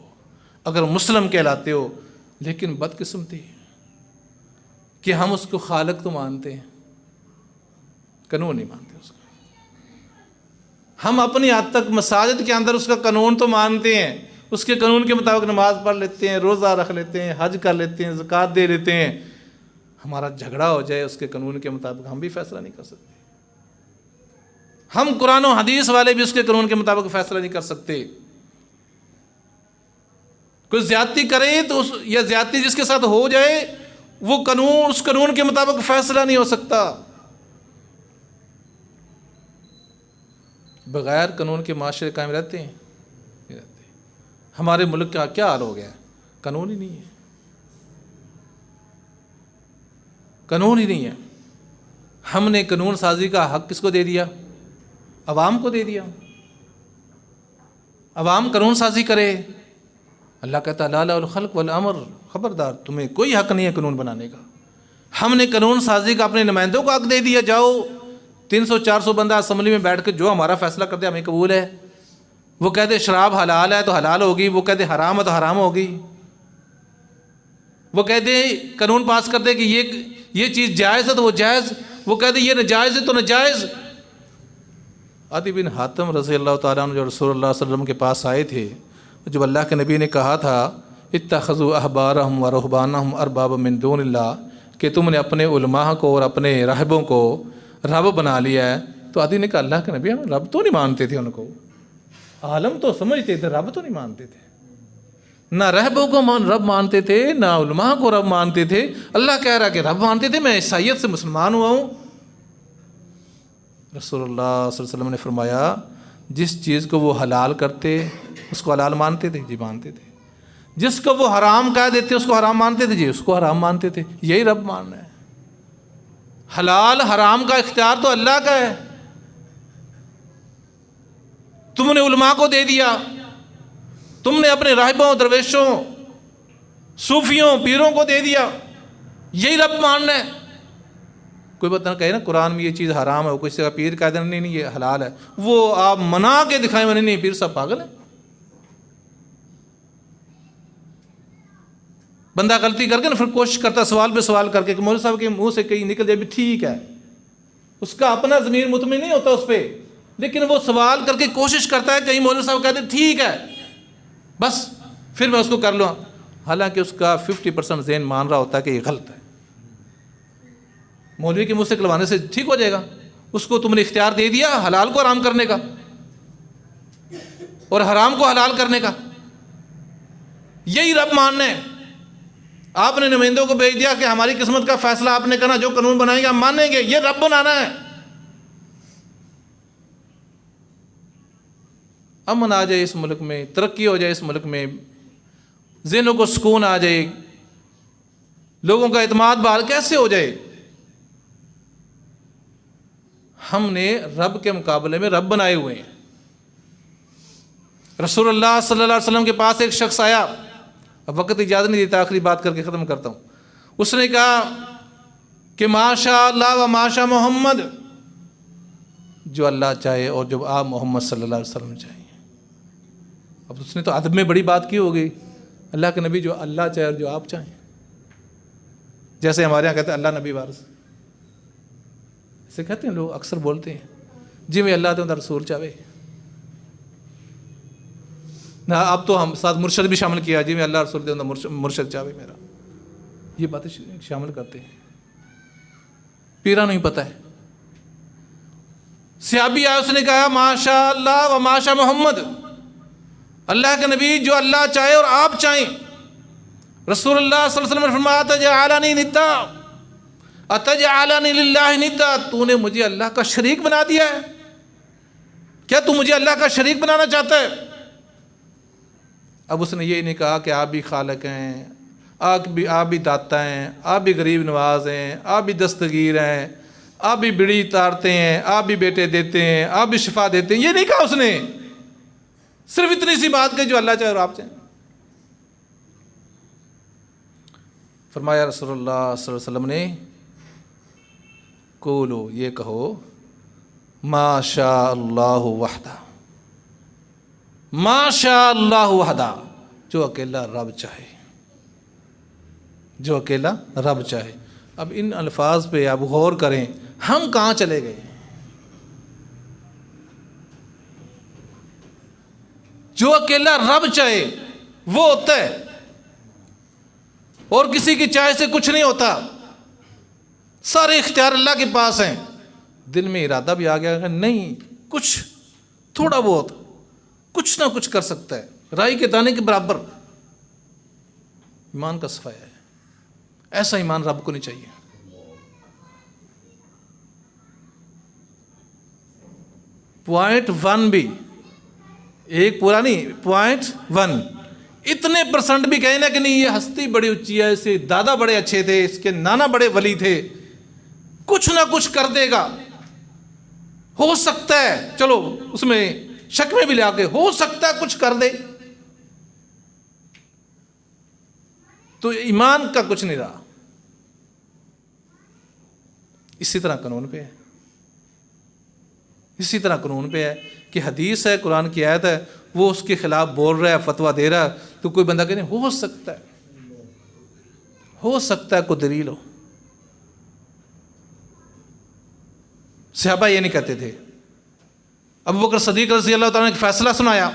اگر مسلم کہلاتے ہو۔ لیکن بدقسمتی کہ ہم اس کو خالق تو مانتے ہیں، قانون نہیں مانتے اس کا۔ ہم اپنی حد تک مساجد کے اندر اس کا قانون تو مانتے ہیں، اس کے قانون کے مطابق نماز پڑھ لیتے ہیں، روزہ رکھ لیتے ہیں، حج کر لیتے ہیں، زکوٰۃ دے لیتے ہیں۔ ہمارا جھگڑا ہو جائے اس کے قانون کے مطابق، ہم بھی فیصلہ نہیں کر سکتے۔ ہم قرآن و حدیث والے بھی اس کے قانون کے مطابق فیصلہ نہیں کر سکتے۔ کوئی زیادتی کرے تو یا زیادتی جس کے ساتھ ہو جائے، وہ قانون اس قانون کے مطابق فیصلہ نہیں ہو سکتا۔ بغیر قانون کے معاشرے قائم رہتے ہیں؟ نہیں رہتے۔ ہمارے ملک کا کیا حال ہو گیا ہے؟ قانون ہی نہیں ہے، قانون ہی نہیں ہے۔ ہم نے قانون سازی کا حق کس کو دے دیا؟ عوام کو دے دیا۔ عوام قانون سازی کرے۔ اللہ کہتا لا لا الخلق والامر، خبردار تمہیں کوئی حق نہیں ہے قانون بنانے کا۔ ہم نے قانون سازی کا اپنے نمائندوں کو حق دے دیا، جاؤ 300-400 بندہ اسمبلی میں بیٹھ کے جو ہمارا فیصلہ کرتے ہمیں قبول ہے۔ وہ کہتے شراب حلال ہے تو حلال ہوگی، وہ کہتے حرام ہے تو حرام ہوگی، وہ کہتے قانون پاس کرتے کہ یہ چیز جائز ہے تو وہ جائز، وہ کہتے یہ ناجائز ہے تو ناجائز۔ عدی بن حاتم رضی اللہ تعالیٰ عنہ جو رسول اللہ صلی اللہ علیہ وسلم کے پاس آئے تھے، جب اللہ کے نبی نے کہا تھا اتخذوا احبارہم ورہبانہم اربابا من دون اللہ، کہ تم نے اپنے علماء کو اور اپنے راہبوں کو رب بنا لیا ہے، تو عدی نے کہا اللہ کے نبی ہم رب تو نہیں مانتے تھے، ان کو عالم تو سمجھتے تھے، رب تو نہیں مانتے تھے۔ نہ رہبوں کو رب مانتے تھے، نہ علماء کو رب مانتے تھے. اللہ کہہ رہا کہ رب مانتے تھے، میں عیسائیت سے مسلمان ہوا ہوں. رسول اللہ صلی اللہ علیہ وسلم نے فرمایا جس چیز کو وہ حلال کرتے اس کو حلال مانتے تھے، جی مانتے تھے. جس کو وہ حرام کہہ دیتے اس کو حرام مانتے تھے، جی اس کو حرام مانتے تھے. یہی رب ماننا ہے. حلال حرام کا اختیار تو اللہ کا ہے. تم نے علماء کو دے دیا، تم نے اپنے راہبوں، درویشوں، صوفیوں، پیروں کو دے دیا. یہی رب ماننا ہے. کوئی بات نہ کہے نا قرآن میں یہ چیز حرام ہے، وہ کسی کا پیر کہہ دینا نہیں یہ حلال ہے، وہ آپ منا کے دکھائیں میں نہیں پیر صاحب پاگل ہے. بندہ غلطی کر کے نا پھر کوشش کرتا سوال پہ سوال کر کے کہ مولوی صاحب کے منہ سے کہیں نکل جائے بھی ٹھیک ہے، اس کا اپنا ضمیر مطمئن نہیں ہوتا اس پہ، لیکن وہ سوال کر کے کوشش کرتا ہے کہیں مولوی صاحب کہتے ٹھیک ہے بس پھر میں اس کو کر لوں، حالانکہ اس کا 50% ذہن مان رہا ہوتا ہے کہ یہ غلط ہے. مولوی کے منہ سے کلوانے سے ٹھیک ہو جائے گا؟ اس کو تم نے اختیار دے دیا حلال کو حرام کرنے کا اور حرام کو حلال کرنے کا. یہی رب ماننا ہے. آپ نے نمائندوں کو بھیج دیا کہ ہماری قسمت کا فیصلہ آپ نے کرنا، جو قانون بنائیں گے ہم مانیں گے. یہ رب بنانا ہے. امن آ جائے اس ملک میں، ترقی ہو جائے اس ملک میں، ذہنوں کو سکون آ جائے، لوگوں کا اعتماد بحال کیسے ہو جائے؟ ہم نے رب کے مقابلے میں رب بنائے ہوئے ہیں. رسول اللہ صلی اللہ علیہ وسلم کے پاس ایک شخص آیا، اب وقت اجازت نہیں دیتا، آخری بات کر کے ختم کرتا ہوں. اس نے کہا کہ ماشاء اللہ و ماشاء محمد، جو اللہ چاہے اور جو آپ محمد صلی اللہ علیہ وسلم چاہیں. اب اس نے تو ادب میں بڑی بات کی ہوگی، اللہ کے نبی جو اللہ چاہے اور جو آپ چاہیں. جیسے ہمارے یہاں کہتے ہیں اللہ نبی وارث، ایسے کہتے ہیں لوگ، اکثر بولتے ہیں جی میں اللہ تو رسول چاہے نہ. اب تو ہم ساتھ مرشد بھی شامل کیا، جی میں اللہ رسول دے مرشد چاہے میرا. یہ باتیں شامل کرتے ہیں. پیرا نہیں پتہ ہے. صحابی آیا، اس نے کہا ماشاء اللہ و ماشاء محمد، اللہ کے نبی جو اللہ چاہے اور آپ چاہیں. رسول اللہ صلی اللہ علیہ وسلم نے فرمایا تجعلنی ندا اتجعلنی للہ ندا، تو نے مجھے اللہ کا شریک بنا دیا ہے، کیا تو مجھے اللہ کا شریک بنانا چاہتا ہے؟ اب اس نے یہ نہیں کہا کہ آپ بھی خالق ہیں، آپ بھی داتا ہیں، آپ بھی غریب نواز ہیں، آپ بھی دستگیر ہیں، آپ بھی بڑی تارتے ہیں، آپ بھی بیٹے دیتے ہیں، آپ بھی شفا دیتے ہیں. یہ نہیں کہا اس نے، صرف اتنی سی بات کہ جو اللہ چاہے اور آپ چاہیں. فرمایا رسول اللہ صلی اللہ علیہ وسلم نے قولو، یہ کہو ما شاء اللہ وحدہ، ما شاء اللہ وحدہ، جو اکیلا رب چاہے، جو اکیلا رب چاہے. اب ان الفاظ پہ آپ غور کریں، ہم کہاں چلے گئے؟ جو اکیلا رب چاہے وہ ہوتا ہے، اور کسی کی چاہے سے کچھ نہیں ہوتا. سارے اختیار اللہ کے پاس ہیں. دل میں ارادہ بھی آ گیا کہ نہیں، کچھ تھوڑا بہت کچھ نہ کچھ کر سکتا ہے، رائی کے دانے کے برابر. ایمان کا صفایا ہے. ایسا ایمان رب کو نہیں چاہیے. پوائنٹ 1 بھی، ایک پورا نہیں، پوائنٹ 1 اتنے % بھی کہیں نا کہ نہیں یہ ہستی بڑی اونچی ہے، اس کے دادا بڑے اچھے تھے، اس کے نانا بڑے ولی تھے، کچھ نہ کچھ کر دے گا، ہو سکتا ہے، چلو اس میں شک میں بھی لے کے ہو سکتا ہے کچھ کر دے، تو ایمان کا کچھ نہیں رہا. اسی طرح قانون پہ ہے، اسی طرح قانون پہ ہے کہ حدیث ہے، قرآن کی آیت ہے، وہ اس کے خلاف بول رہا ہے، فتویٰ دے رہا ہے، تو کوئی بندہ کہنے ہو سکتا ہے کوئی دلیل ہو. صحابہ یہ نہیں کہتے تھے. ابو بکر صدیق رضی اللہ تعالیٰ نے فیصلہ سنایا،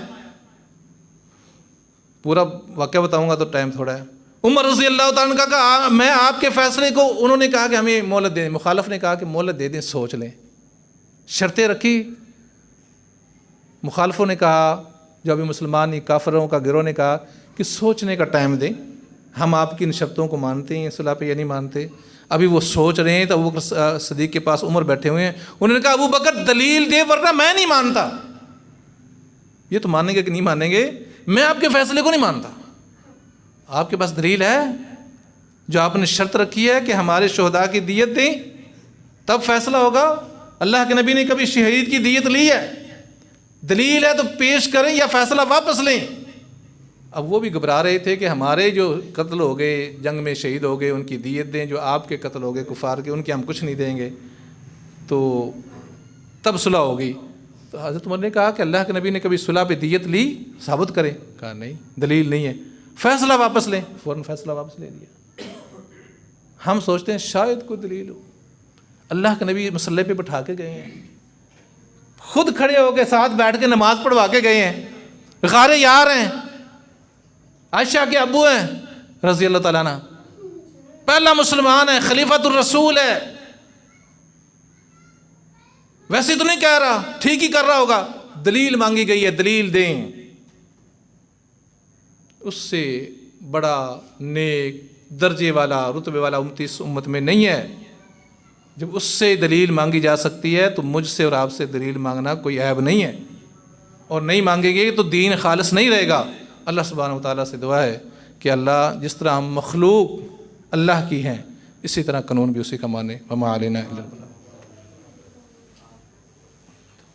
پورا واقعہ بتاؤں گا تو ٹائم تھوڑا ہے. عمر رضی اللہ تعالیٰ نے کہا میں آپ کے فیصلے کو، انہوں نے کہا کہ ہمیں مہلت دے دیں، مخالف نے کہا کہ مہلت دے دیں، سوچ لیں. شرطیں رکھی، مخالفوں نے کہا جو ابھی مسلمان کافروں کا گروہ نے کہا کہ سوچنے کا ٹائم دیں، ہم آپ کی ان شرطوں کو مانتے ہیں، صلح پہ یہ نہیں مانتے، ابھی وہ سوچ رہے ہیں۔ تو ابو بکر صدیق کے پاس عمر بیٹھے ہوئے ہیں، انہوں نے کہا ابو بکر دلیل دے ورنہ میں نہیں مانتا۔ یہ تو مانیں گے کہ نہیں مانیں گے، میں آپ کے فیصلے کو نہیں مانتا۔ آپ کے پاس دلیل ہے؟ جو آپ نے شرط رکھی ہے کہ ہمارے شہداء کی دیت دیں تب فیصلہ ہوگا۔ اللہ کے نبی نے کبھی شہید کی دیت لی ہے؟ دلیل ہے تو پیش کریں یا فیصلہ واپس لیں۔ اب وہ بھی گھبرا رہے تھے کہ ہمارے جو قتل ہو گئے، جنگ میں شہید ہو گئے، ان کی دیت دیں، جو آپ کے قتل ہو گئے کفار کے، ان کے ہم کچھ نہیں دیں گے۔ تو تب صلح ہو گئی۔ تو حضرت عمر نے کہا کہ اللہ کے نبی نے کبھی صلح پہ دیت لی؟ ثابت کریں۔ کہا نہیں، دلیل نہیں ہے، فیصلہ واپس لیں۔ فوراً فیصلہ واپس لے لیا۔ ہم سوچتے ہیں شاید کوئی دلیل ہو۔ اللہ کے نبی مسلح پہ بٹھا کے گئے ہیں، خود کھڑے ہو کے ساتھ بیٹھ کے نماز پڑھوا کے گئے ہیں، غار یار ہیں، عائشہ کے ابو ہیں رضی اللہ تعالیٰ عنہ، پہلا مسلمان ہے، خلیفۃ الرسول ہے۔ ویسے تو نہیں کہہ رہا، ٹھیک ہی کر رہا ہوگا، دلیل مانگی گئی ہے، دلیل دیں۔ اس سے بڑا نیک درجے والا رتبے والا امتی اس امت میں نہیں ہے۔ جب اس سے دلیل مانگی جا سکتی ہے تو مجھ سے اور آپ سے دلیل مانگنا کوئی عیب نہیں ہے، اور نہیں مانگیں گے تو دین خالص نہیں رہے گا۔ اللہ سبحانہ و تعالیٰ سے دعا ہے کہ اللہ جس طرح ہم مخلوق اللہ کی ہیں، اسی طرح قانون بھی اسی کا مانے۔ وما علینا الا البلاغ۔